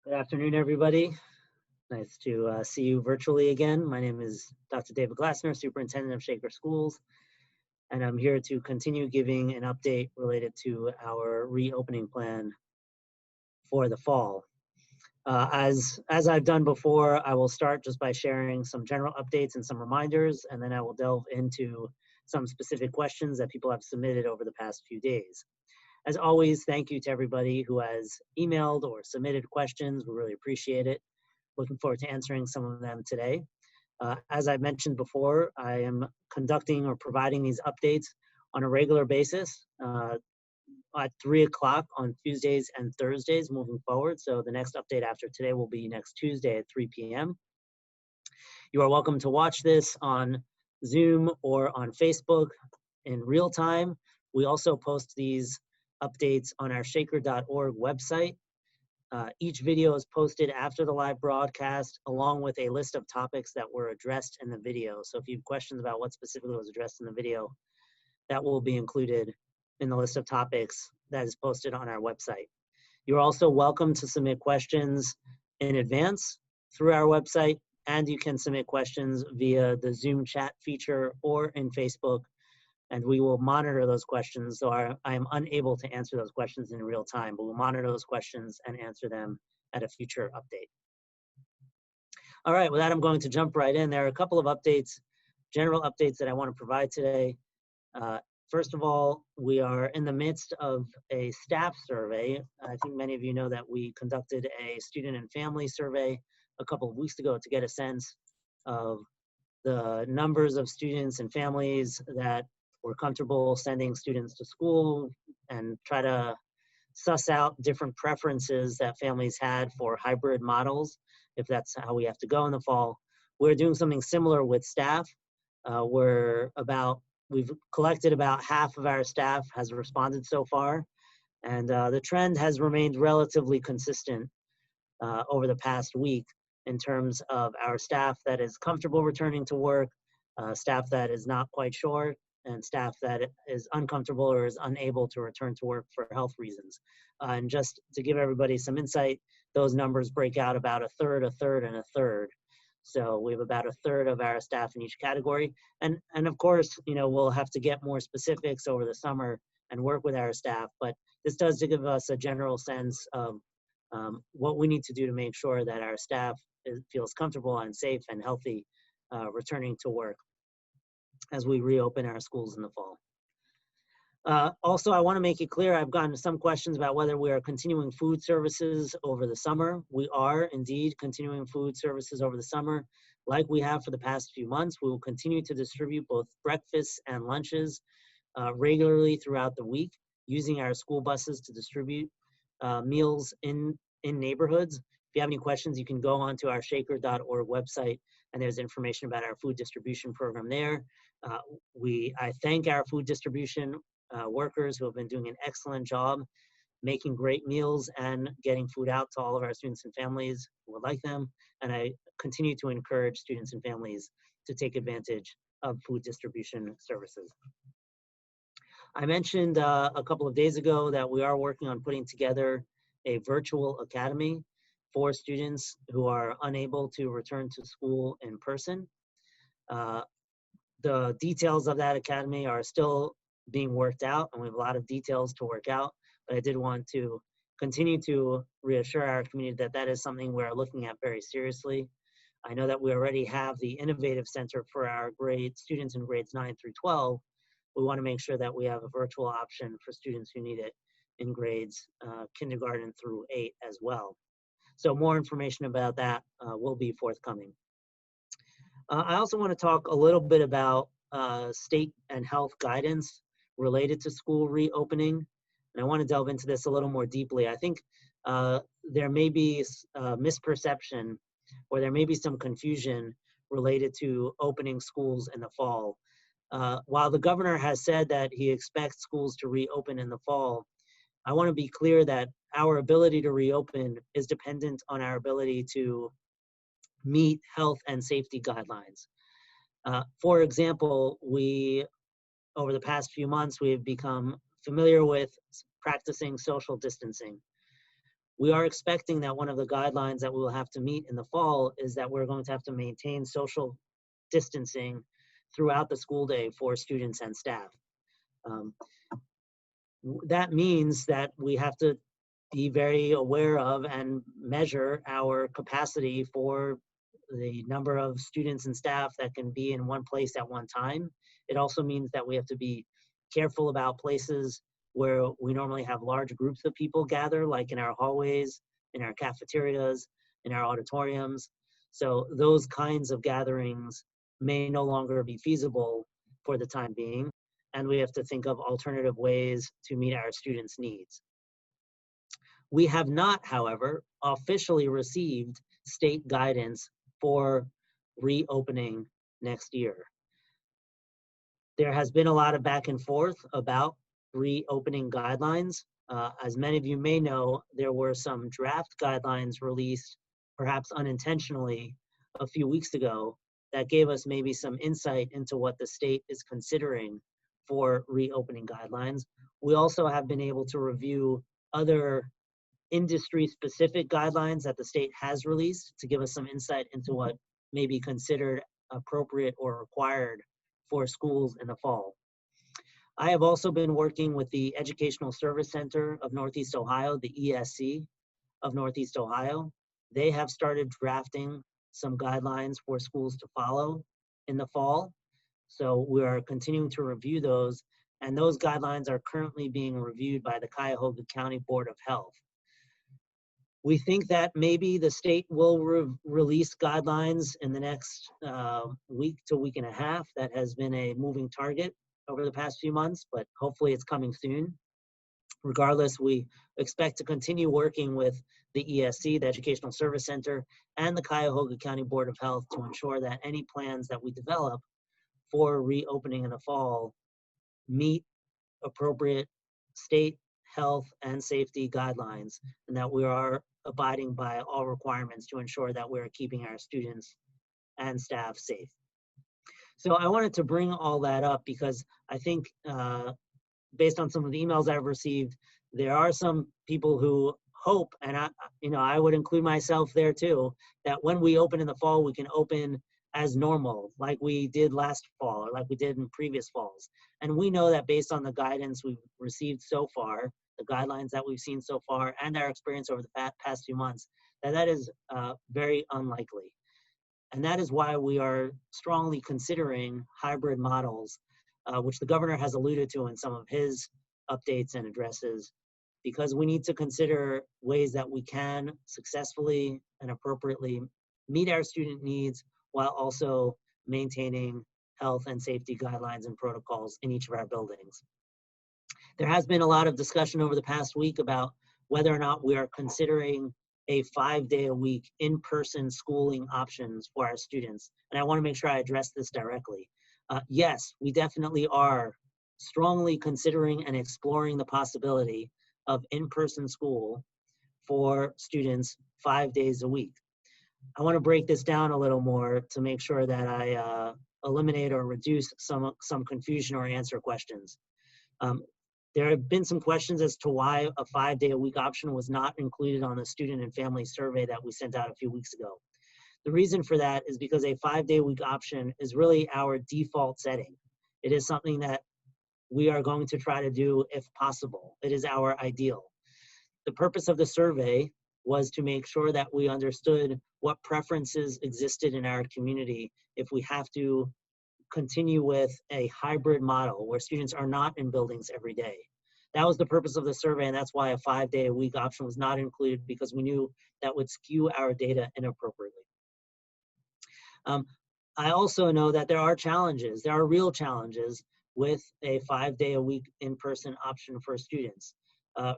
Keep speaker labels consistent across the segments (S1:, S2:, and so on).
S1: Good afternoon, everybody. Nice to see you virtually again. My name is Dr. David Glassner, Superintendent of Shaker Schools, and I'm here to continue giving an update related to our reopening plan for the fall. As I've done before, I will start just by sharing some general updates and some reminders, and then I will delve into some specific questions that people have submitted over the past few days. As always, thank you to everybody who has emailed or submitted questions. We really appreciate it. Looking forward to answering some of them today. As I mentioned before, I am conducting or providing these updates on a regular basis at 3 o'clock on Tuesdays and Thursdays moving forward. So the next update after today will be next Tuesday at 3 p.m. You are welcome to watch this on Zoom or on Facebook in real time. We also post these updates on our shaker.org website. Each video is posted after the live broadcast, along with a list of topics that were addressed in the video. So if you have questions about what specifically was addressed in the video, that will be included in the list of topics that is posted on our website. You're also welcome to submit questions in advance through our website, and you can submit questions via the Zoom chat feature or in Facebook, and we will monitor those questions. So I am unable to answer those questions in real time, but we'll monitor those questions and answer them at a future update. All right, with that, I'm going to jump right in. There are a couple of updates, general updates that I want to provide today. First of all, we are in the midst of a staff survey. I think many of you know that we conducted a student and family survey a couple of weeks ago to get a sense of the numbers of students and families that were comfortable sending students to school and try to suss out different preferences that families had for hybrid models, if that's how we have to go in the fall. We're doing something similar with staff. We've collected about half of our staff has responded so far, and the trend has remained relatively consistent over the past week in terms of our staff that is comfortable returning to work, staff that is not quite sure, and staff that is uncomfortable or is unable to return to work for health reasons. And just to give everybody some insight, those numbers break out about a third, a third, and a third. So we have about a third of our staff in each category. And of course, we'll have to get more specifics over the summer and work with our staff, but this does give us a general sense of what we need to do to make sure that our staff feels comfortable and safe and healthy returning to work as we reopen our schools in the fall. Also, I want to make it clear, I've gotten some questions about whether we are continuing food services over the summer. We are indeed continuing food services over the summer. Like we have for the past few months, we will continue to distribute both breakfasts and lunches regularly throughout the week, using our school buses to distribute meals in neighborhoods. If you have any questions, you can go onto our shaker.org website, and there's information about our food distribution program there. I thank our food distribution workers who have been doing an excellent job making great meals and getting food out to all of our students and families who would like them. And I continue to encourage students and families to take advantage of food distribution services. I mentioned a couple of days ago that we are working on putting together a virtual academy for students who are unable to return to school in person. The details of that academy are still being worked out, and we have a lot of details to work out, but I did want to continue to reassure our community that that is something we're looking at very seriously. I know that we already have the Innovative Center for our students in grades 9 through 12. We want to make sure that we have a virtual option for students who need it in grades kindergarten through 8 as well. So more information about that will be forthcoming. I also want to talk a little bit about state and health guidance related to school reopening. And I want to delve into this a little more deeply. I think there may be misperception, or there may be some confusion related to opening schools in the fall. While the governor has said that he expects schools to reopen in the fall, I want to be clear that our ability to reopen is dependent on our ability to meet health and safety guidelines. For example, over the past few months, we have become familiar with practicing social distancing. We are expecting that one of the guidelines that we will have to meet in the fall is that we're going to have to maintain social distancing throughout the school day for students and staff. That means that we have to be very aware of and measure our capacity for the number of students and staff that can be in one place at one time. It also means that we have to be careful about places where we normally have large groups of people gather, like in our hallways, in our cafeterias, in our auditoriums. So those kinds of gatherings may no longer be feasible for the time being, and we have to think of alternative ways to meet our students' needs. We have not, however, officially received state guidance for reopening next year. There has been a lot of back and forth about reopening guidelines. As many of you may know, there were some draft guidelines released, perhaps unintentionally, a few weeks ago that gave us maybe some insight into what the state is considering for reopening guidelines. We also have been able to review other industry-specific guidelines that the state has released to give us some insight into what may be considered appropriate or required for schools in the fall. I have also been working with the Educational Service Center of Northeast Ohio, the ESC of Northeast Ohio. They have started drafting some guidelines for schools to follow in the fall. So we are continuing to review those, and those guidelines are currently being reviewed by the Cuyahoga County Board of Health. We think that maybe the state will release guidelines in the next week to week and a half. That has been a moving target over the past few months, but hopefully it's coming soon. Regardless, we expect to continue working with the ESC, the Educational Service Center, and the Cuyahoga County Board of Health to ensure that any plans that we develop for reopening in the fall meet appropriate state health and safety guidelines, and that we are abiding by all requirements to ensure that we're keeping our students and staff safe. So I wanted to bring all that up because I think based on some of the emails I've received, there are some people who hope, and I would include myself there too, that when we open in the fall, we can open as normal, like we did last fall or like we did in previous falls. And we know that based on the guidance we've received so far, the guidelines that we've seen so far, and our experience over the past few months, that is very unlikely. And that is why we are strongly considering hybrid models, which the governor has alluded to in some of his updates and addresses, because we need to consider ways that we can successfully and appropriately meet our student needs while also maintaining health and safety guidelines and protocols in each of our buildings. There has been a lot of discussion over the past week about whether or not we are considering a 5-day-a-week in-person schooling options for our students. And I want to make sure I address this directly. Yes, we definitely are strongly considering and exploring the possibility of in-person school for students 5 days a week. I want to break this down a little more to make sure that I eliminate or reduce some confusion or answer questions. There have been some questions as to why a 5-day-a-week option was not included on the student and family survey that we sent out a few weeks ago. The reason for that is because a 5-day-a-week option is really our default setting. It is something that we are going to try to do if possible. It is our ideal. The purpose of the survey was to make sure that we understood what preferences existed in our community if we have to continue with a hybrid model where students are not in buildings every day. That was the purpose of the survey, and that's why a 5-day-a-week option was not included, because we knew that would skew our data inappropriately. I also know that there are challenges. There are real challenges with a 5-day-a-week in-person option for students.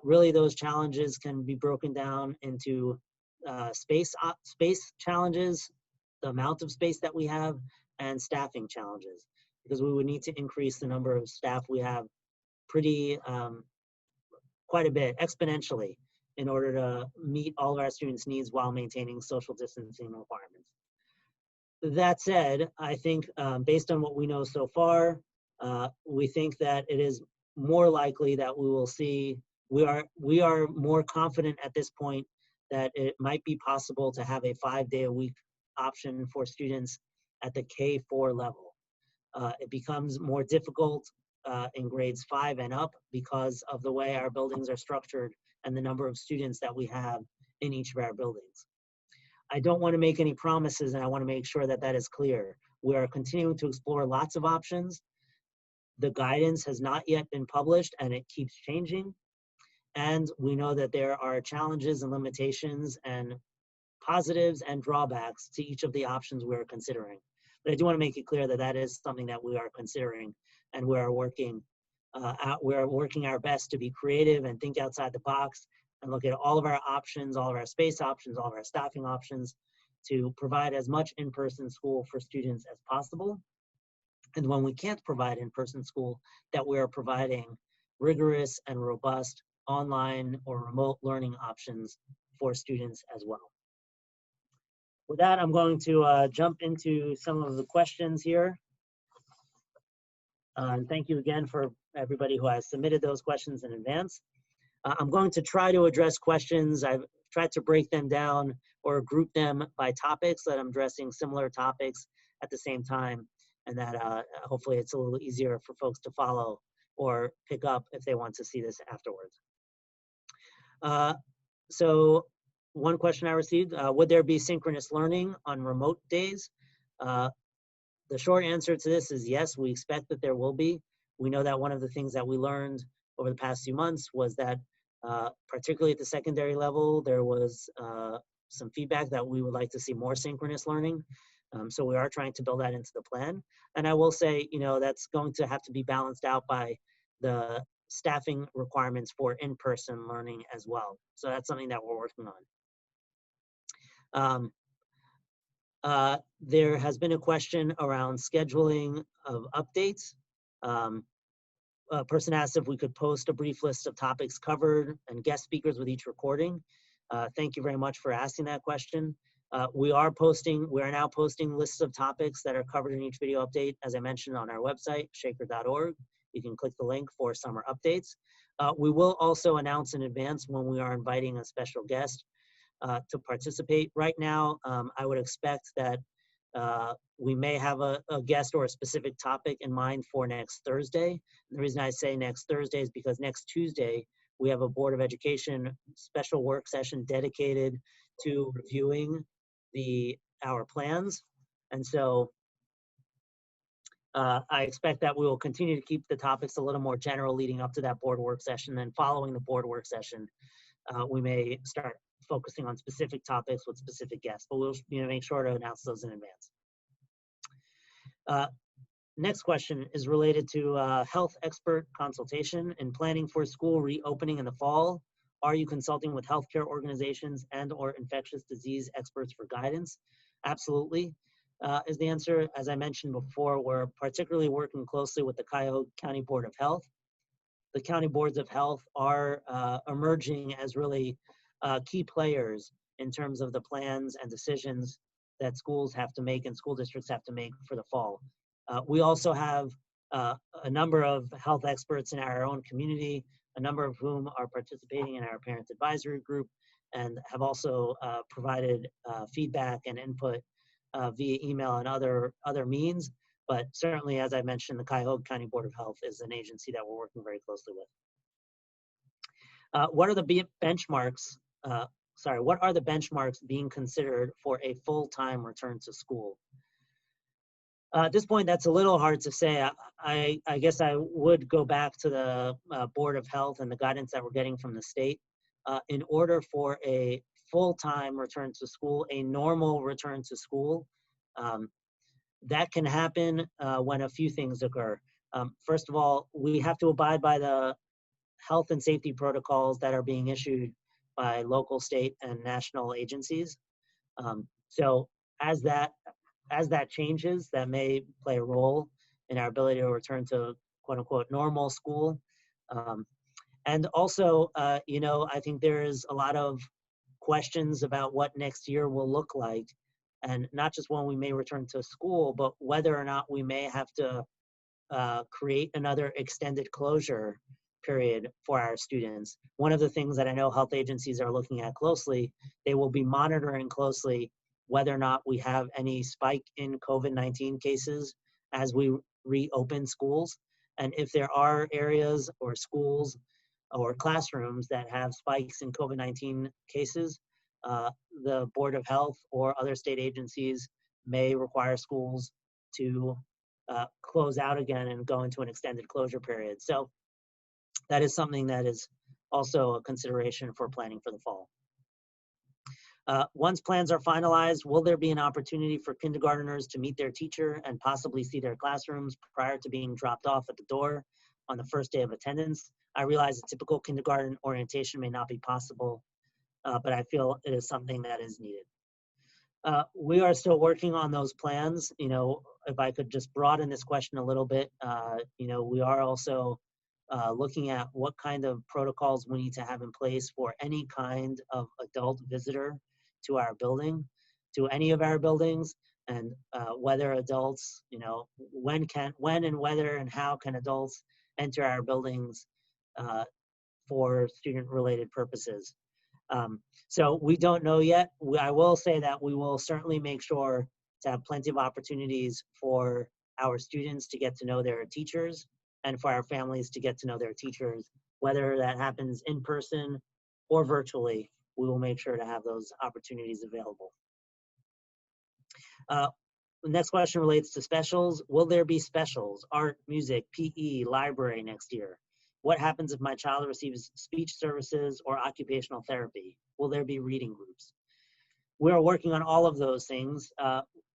S1: Really, those challenges can be broken down into space challenges, the amount of space that we have, and staffing challenges, because we would need to increase the number of staff we have quite a bit, exponentially, in order to meet all of our students' needs while maintaining social distancing requirements. That said, I think based on what we know so far, we think that it is more likely that we will see, we are more confident at this point that it might be possible to have a 5-day-a-week option for students at the K-4 level. It becomes more difficult in grades 5 and up because of the way our buildings are structured and the number of students that we have in each of our buildings. I don't want to make any promises, and I want to make sure that that is clear. We are continuing to explore lots of options. The guidance has not yet been published, and it keeps changing. And we know that there are challenges and limitations and positives and drawbacks to each of the options we're considering. But I do want to make it clear that that is something that we are considering, and we are working our best to be creative and think outside the box and look at all of our options, all of our space options, all of our staffing options to provide as much in-person school for students as possible. And when we can't provide in-person school, that we are providing rigorous and robust online or remote learning options for students as well. With that, I'm going to jump into some of the questions here. And thank you again for everybody who has submitted those questions in advance. I'm going to try to address questions. I've tried to break them down or group them by topics so that I'm addressing similar topics at the same time, and that hopefully it's a little easier for folks to follow or pick up if they want to see this afterwards. So one question I received, would there be synchronous learning on remote days? The short answer to this is yes, we expect that there will be. We know that one of the things that we learned over the past few months was that particularly at the secondary level, there was some feedback that we would like to see more synchronous learning. So we are trying to build that into the plan. And I will say, that's going to have to be balanced out by the staffing requirements for in-person learning as well. So that's something that we're working on. There has been a question around scheduling of updates. A person asked if we could post a brief list of topics covered and guest speakers with each recording. Thank you very much for asking that question. We are now posting lists of topics that are covered in each video update, as I mentioned, on our website, shaker.org. You can click the link for summer updates. We will also announce in advance when we are inviting a special guest to participate. Right now, I would expect that we may have a guest or a specific topic in mind for next Thursday. And the reason I say next Thursday is because next Tuesday, we have a Board of Education special work session dedicated to reviewing our plans. And so I expect that we will continue to keep the topics a little more general leading up to that board work session. Then following the board work session, we may start focusing on specific topics with specific guests, but we'll make sure to announce those in advance. Next question is related to health expert consultation. In planning for school reopening in the fall, are you consulting with healthcare organizations and or infectious disease experts for guidance? Absolutely, is the answer. As I mentioned before, we're particularly working closely with the Cuyahoga County Board of Health. The county boards of health are emerging as really key players in terms of the plans and decisions that schools have to make and school districts have to make for the fall. We also have a number of health experts in our own community, a number of whom are participating in our parent advisory group and have also provided feedback and input via email and other means. But certainly, as I mentioned, the Cuyahoga County Board of Health is an agency that we're working very closely with. What are the benchmarks? What are the benchmarks being considered for a full-time return to school? At this point, that's a little hard to say. I guess I would go back to the Board of Health and the guidance that we're getting from the state. In order for a full-time return to school, a normal return to school, that can happen when a few things occur. First of all, we have to abide by the health and safety protocols that are being issued by local, state, and national agencies. So as that changes, that may play a role in our ability to return to quote unquote normal school. And also, I think there's a lot of questions about what next year will look like, and not just when we may return to school, but whether or not we may have to create another extended closure period for our students. One of the things that I know health agencies are looking at closely, they will be monitoring closely whether or not we have any spike in COVID-19 cases as we reopen schools. And if there are areas or schools or classrooms that have spikes in COVID-19 cases, the Board of Health or other state agencies may require schools to close out again and go into an extended closure period. So that is something that is also a consideration for planning for the fall. Once plans are finalized, will there be an opportunity for kindergarteners to meet their teacher and possibly see their classrooms prior to being dropped off at the door on the first day of attendance? I realize a typical kindergarten orientation may not be possible, but I feel it is something that is needed. We are still working on those plans. You know, if I could just broaden this question a little bit, you know, we are also looking at what kind of protocols we need to have in place for any kind of adult visitor to our building, to any of our buildings, and whether adults, you know, when and whether and how can adults enter our buildings for student-related purposes. So we don't know yet. I will say that we will certainly make sure to have plenty of opportunities for our students to get to know their teachers and for our families to get to know their teachers, whether that happens in person or virtually. We will make sure to have those opportunities available. The next question relates to specials. Will there be specials, art, music, PE, library next year? What happens if my child receives speech services or occupational therapy? Will there be reading groups? We are working on all of those things.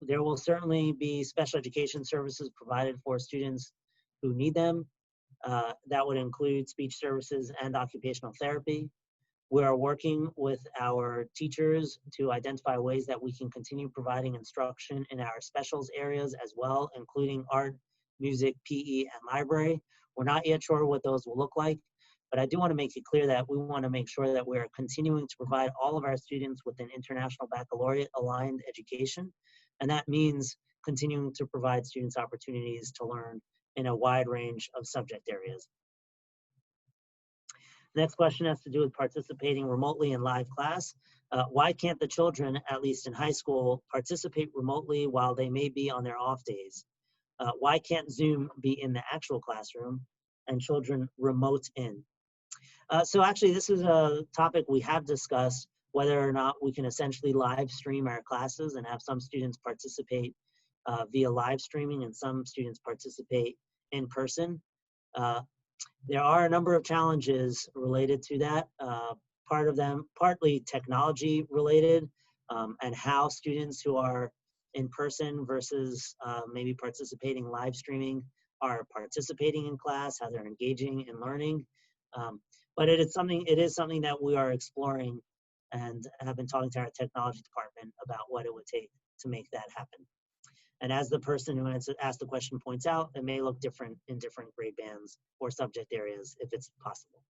S1: There will certainly be special education services provided for students who need them. That would include speech services and occupational therapy. We are working with our teachers to identify ways that we can continue providing instruction in our specials areas as well, including art, music, PE, and library. We're not yet sure what those will look like, but I do want to make it clear that we want to make sure that we're continuing to provide all of our students with an international baccalaureate aligned education. And that means continuing to provide students opportunities to learn in a wide range of subject areas. The next question has to do with participating remotely in live class. Why can't the children, at least in high school, participate remotely while they may be on their off days? Why can't Zoom be in the actual classroom and children remote in? So actually, this is a topic we have discussed, whether or not we can essentially live stream our classes and have some students participate via live streaming and some students participate in person. There are a number of challenges related to that. Part of them, partly technology related, and how students who are in person versus maybe participating live streaming are participating in class, how they're engaging in learning. But it is something that we are exploring and have been talking to our technology department about what it would take to make that happen. And as the person who asked the question points out, it may look different in different grade bands or subject areas if it's possible.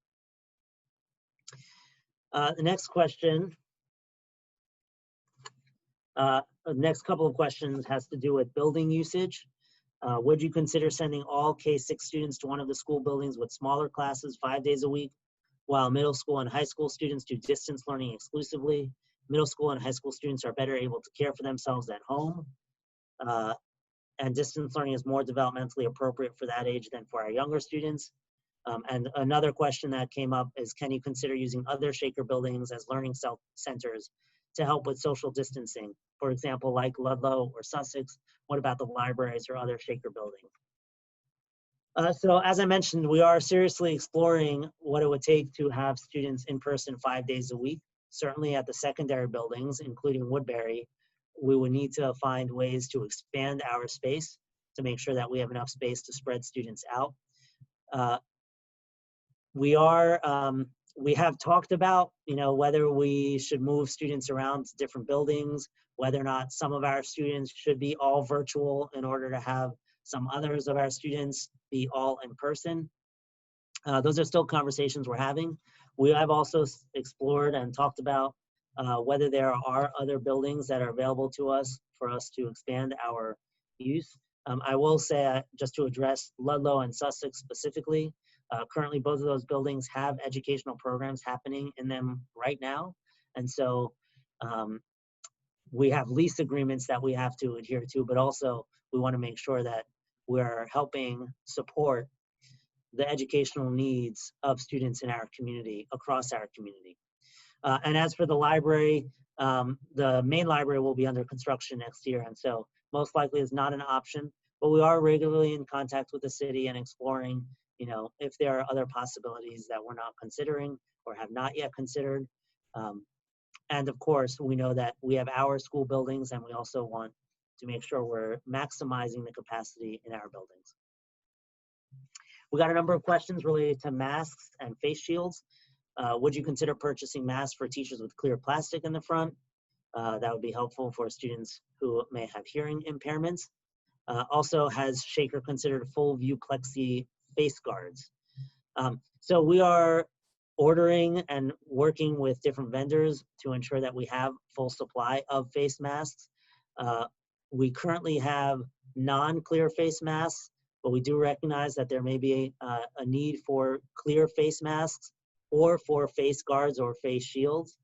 S1: The next question, the next couple of questions has to do with building usage. Would you consider sending all K-6 students to one of the school buildings with smaller classes 5 days a week, while middle school and high school students do distance learning exclusively? Middle school and high school students are better able to care for themselves at home. And distance learning is more developmentally appropriate for that age than for our younger students. And another question that came up is, can you consider using other Shaker buildings as learning centers to help with social distancing? For example, like Ludlow or Sussex, what about the libraries or other Shaker buildings? So as I mentioned, we are seriously exploring what it would take to have students in person 5 days a week. Certainly at the secondary buildings, including Woodbury, we would need to find ways to expand our space to make sure that we have enough space to spread students out. We have talked about, whether we should move students around to different buildings, whether or not some of our students should be all virtual in order to have some others of our students be all in person. Those are still conversations we're having. We have also explored and talked about whether there are other buildings that are available to us for us to expand our use. I will say, just to address Ludlow and Sussex specifically, Currently, both of those buildings have educational programs happening in them right now. And so we have lease agreements that we have to adhere to, but also we want to make sure that we're helping support the educational needs of students in our community, across our community. And as for the library, the main library will be under construction next year, and so most likely is not an option, but we are regularly in contact with the city and exploring, if there are other possibilities that we're not considering or have not yet considered. And of course, we know that we have our school buildings, and we also want to make sure we're maximizing the capacity in our buildings. We got a number of questions related to masks and face shields. Would you consider purchasing masks for teachers with clear plastic in the front? That would be helpful for students who may have hearing impairments. Also, has Shaker considered full view plexi face guards? So we are ordering and working with different vendors to ensure that we have full supply of face masks. We currently have non-clear face masks, but we do recognize that there may be a need for clear face masks or for face guards or face shields.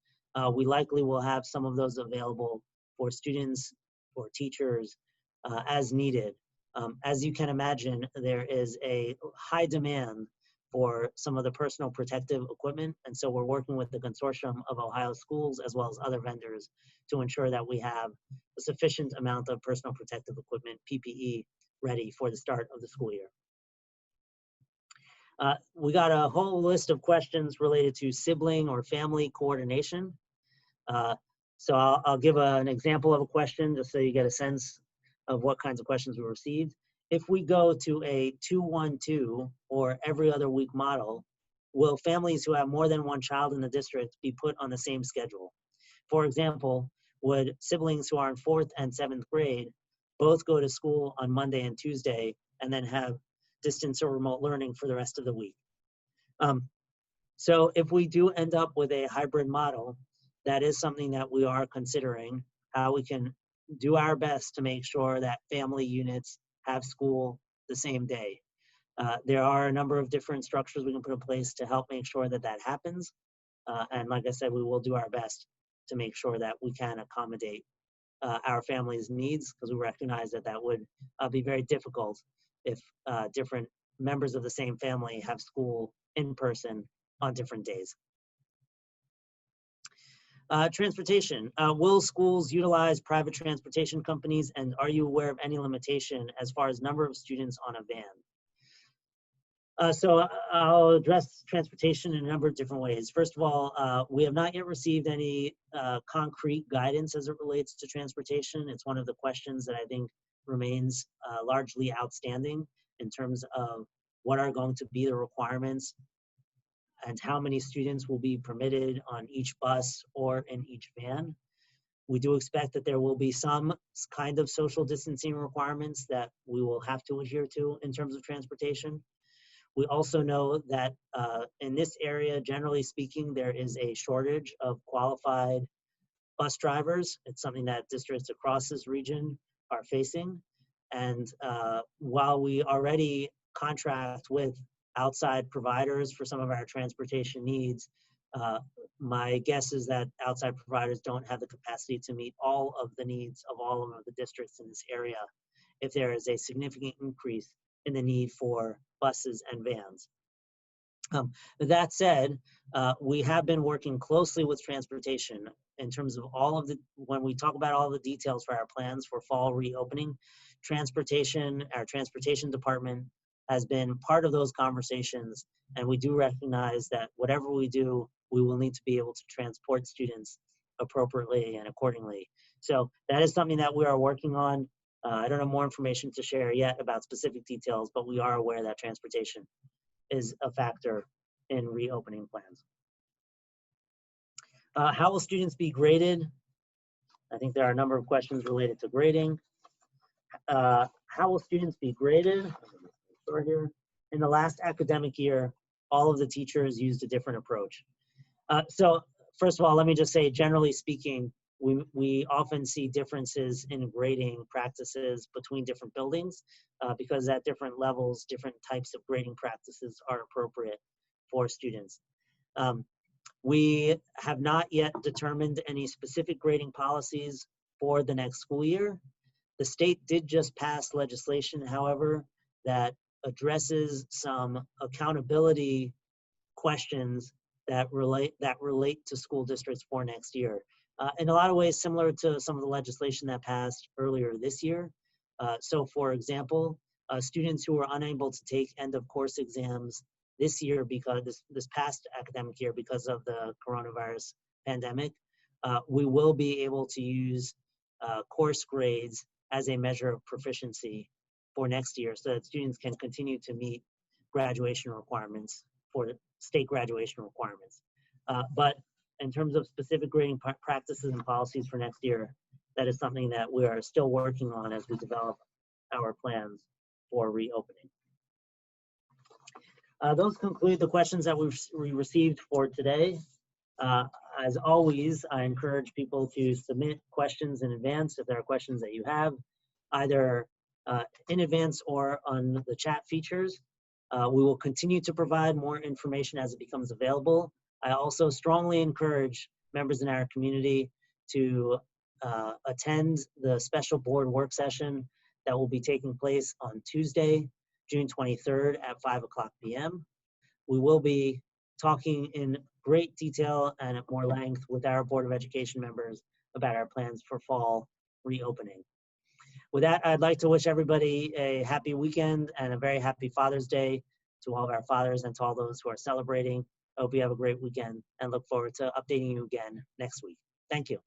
S1: We likely will have some of those available for students or teachers as needed. As you can imagine, there is a high demand for some of the personal protective equipment, and so we're working with the consortium of Ohio schools as well as other vendors to ensure that we have a sufficient amount of personal protective equipment, PPE, ready for the start of the school year. We got a whole list of questions related to sibling or family coordination. So I'll give an example of a question just so you get a sense of what kinds of questions we received. If we go to a 2-1-2 or every other week model, will families who have more than one child in the district be put on the same schedule? For example, would siblings who are in 4th and 7th grade both go to school on Monday and Tuesday and then have distance or remote learning for the rest of the week? So if we do end up with a hybrid model, that is something that we are considering, how we can do our best to make sure that family units have school the same day. There are a number of different structures we can put in place to help make sure that that happens. And like I said, we will do our best to make sure that we can accommodate our family's needs, because we recognize that that would be very difficult if different members of the same family have school in person on different days. Transportation. Will schools utilize private transportation companies, and are you aware of any limitation as far as number of students on a van? So I'll address transportation in a number of different ways. First of all, we have not yet received any concrete guidance as it relates to transportation. It's one of the questions that I think remains largely outstanding in terms of what are going to be the requirements and how many students will be permitted on each bus or in each van. We do expect that there will be some kind of social distancing requirements that we will have to adhere to in terms of transportation. We also know that in this area, generally speaking, there is a shortage of qualified bus drivers. It's something that districts across this region are facing. And while we already contract with outside providers for some of our transportation needs, my guess is that outside providers don't have the capacity to meet all of the needs of all of the districts in this area if there is a significant increase in the need for buses and vans. That said, we have been working closely with transportation in terms of all of the, when we talk about all the details for our plans for fall reopening, transportation, our transportation department has been part of those conversations, and we do recognize that whatever we do, we will need to be able to transport students appropriately and accordingly. So that is something that we are working on. I don't have more information to share yet about specific details, but we are aware that transportation is a factor in reopening plans. How will students be graded? I think there are a number of questions related to grading. How will students be graded? Here. In the last academic year, all of the teachers used a different approach. So first of all, let me just say, generally speaking, we often see differences in grading practices between different buildings because at different levels, different types of grading practices are appropriate for students. We have not yet determined any specific grading policies for the next school year. The state did just pass legislation, however, that addresses some accountability questions that relate to school districts for next year. In a lot of ways, similar to some of the legislation that passed earlier this year. So for example, students who are unable to take end of course exams this year because this past academic year because of the coronavirus pandemic, we will be able to use course grades as a measure of proficiency for next year so that students can continue to meet graduation requirements for state graduation requirements. But in terms of specific grading practices and policies for next year, that is something that we are still working on as we develop our plans for reopening. Those conclude the questions that we received for today. As always, I encourage people to submit questions in advance if there are questions that you have, either in advance or on the chat features. We will continue to provide more information as it becomes available. I also strongly encourage members in our community to attend the special board work session that will be taking place on Tuesday, June 23rd at 5 o'clock p.m. We will be talking in great detail and at more length with our Board of Education members about our plans for fall reopening. With that, I'd like to wish everybody a happy weekend and a very happy Father's Day to all of our fathers and to all those who are celebrating. I hope you have a great weekend and look forward to updating you again next week. Thank you.